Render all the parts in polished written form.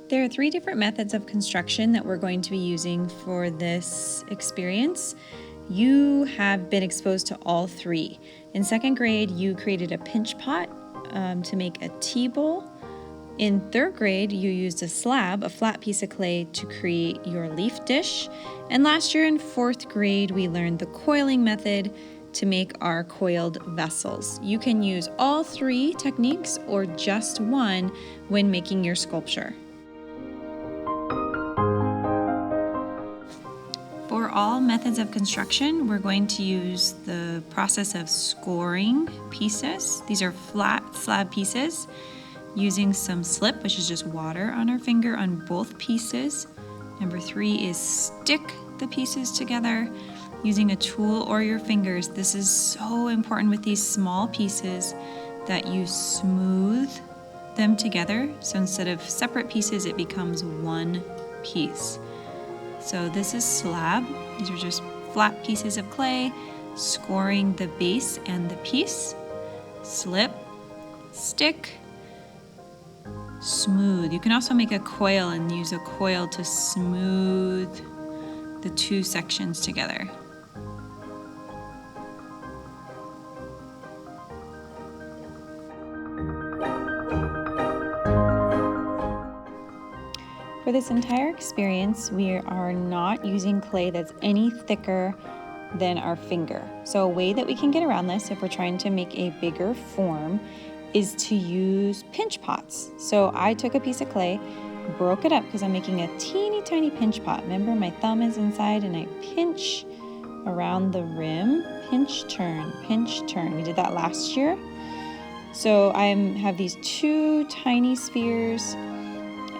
There are 3 different methods of construction that we're going to be using for this experience. You have been exposed to all 3. In 2nd grade, you created a pinch pot to make a tea bowl. In 3rd grade, you used a slab, a flat piece of clay, to create your leaf dish. And last year in 4th grade, we learned the coiling method to make our coiled vessels. You can use all 3 techniques or just one when making your sculpture. For all methods of construction, we're going to use the process of scoring pieces. These are flat slab pieces using some slip, which is just water on our finger on both pieces. Number 3 is stick the pieces together using a tool or your fingers. This is so important with these small pieces that you smooth them together. So instead of separate pieces, it becomes one piece. So this is slab. These are just flat pieces of clay, scoring the base and the piece. Slip, stick, smooth. You can also make a coil and use a coil to smooth the 2 sections together. For this entire experience, we are not using clay that's any thicker than our finger. So a way that we can get around this if we're trying to make a bigger form is to use pinch pots. So I took a piece of clay, broke it up because I'm making a teeny tiny pinch pot. Remember, my thumb is inside and I pinch around the rim, pinch, turn, pinch, turn. We did that last year. So I have these 2 tiny spheres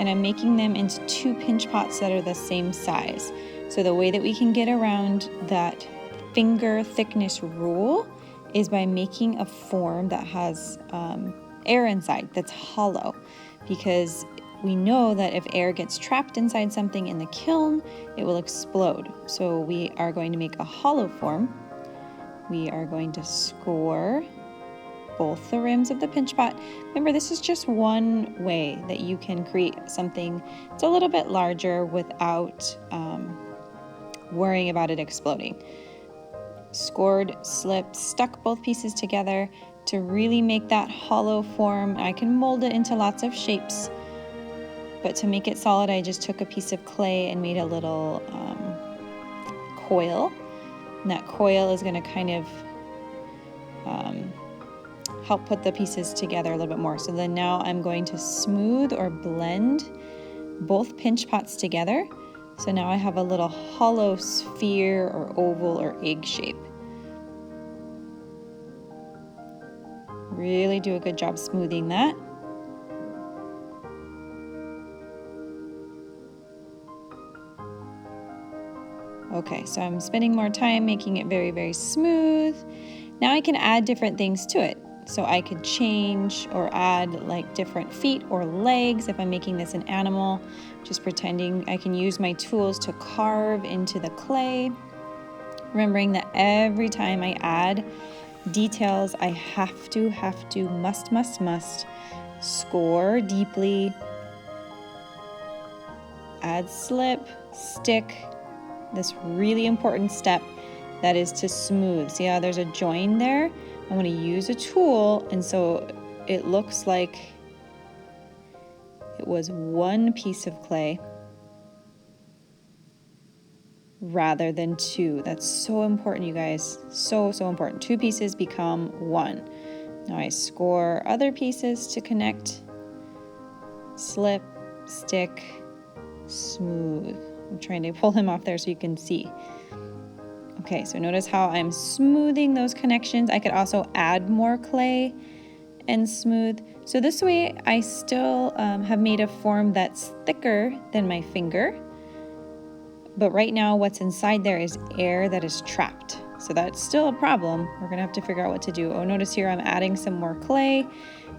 and I'm making them into 2 pinch pots that are the same size. So the way that we can get around that finger thickness rule is by making a form that has air inside, that's hollow, because we know that if air gets trapped inside something in the kiln, it will explode. So we are going to make a hollow form. We are going to score both the rims of the pinch pot. Remember, this is just one way that you can create something that's a little bit larger without worrying about it exploding. Scored, slipped, stuck both pieces together to really make that hollow form. I can mold it into lots of shapes, but to make it solid, I just took a piece of clay and made a little coil. And that coil is going to kind of help put the pieces together a little bit more. So then now I'm going to smooth or blend both pinch pots together. So now I have a little hollow sphere or oval or egg shape. Really do a good job smoothing that. Okay, so I'm spending more time making it very, very smooth. Now I can add different things to it. So I could change or add like different feet or legs if I'm making this an animal, just pretending I can use my tools to carve into the clay. Remembering that every time I add details, I have to, must score deeply, add slip, stick, this really important step that is to smooth. See how there's a join there? I want to use a tool, and so it looks like it was one piece of clay rather than 2. That's so important, you guys. So important. 2 pieces become 1. Now I score other pieces to connect. Slip, stick, smooth. I'm trying to pull him off there so you can see. Okay, so notice how I'm smoothing those connections. I could also add more clay and smooth. So this way I still have made a form that's thicker than my finger. But right now what's inside there is air that is trapped. So that's still a problem. We're gonna have to figure out what to do. Oh, notice here I'm adding some more clay.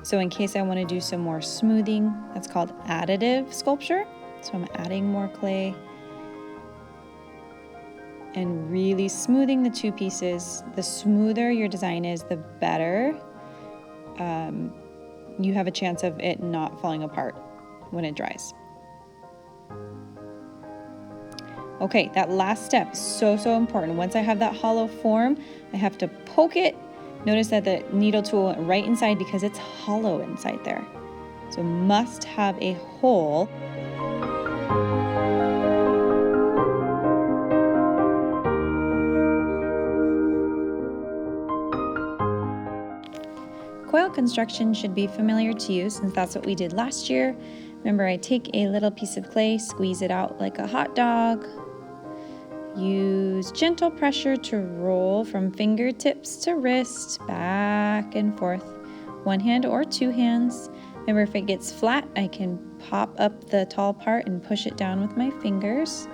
So in case I wanna do some more smoothing, that's called additive sculpture. So I'm adding more clay and really smoothing the 2 pieces. The smoother your design is, the better you have a chance of it not falling apart when it dries. Okay, that last step is so important. Once I have that hollow form, I have to poke it. Notice that the needle tool went right inside because it's hollow inside there. So must have a hole. Coil construction should be familiar to you since that's what we did last year. Remember, I take a little piece of clay, squeeze it out like a hot dog, use gentle pressure to roll from fingertips to wrist, back and forth, one hand or two hands. Remember, if it gets flat, I can pop up the tall part and push it down with my fingers.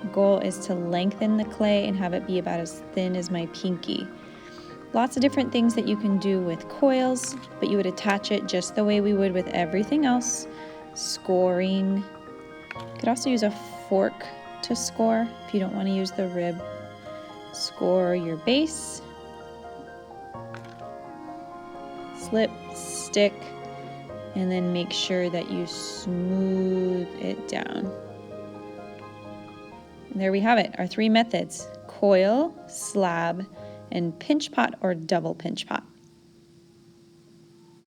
The goal is to lengthen the clay and have it be about as thin as my pinky. Lots of different things that you can do with coils, but you would attach it just the way we would with everything else. Scoring. You could also use a fork to score if you don't want to use the rib. Score your base. Slip, stick, and then make sure that you smooth it down. And there we have it, our three methods: coil, slab, and pinch pot or double pinch pot.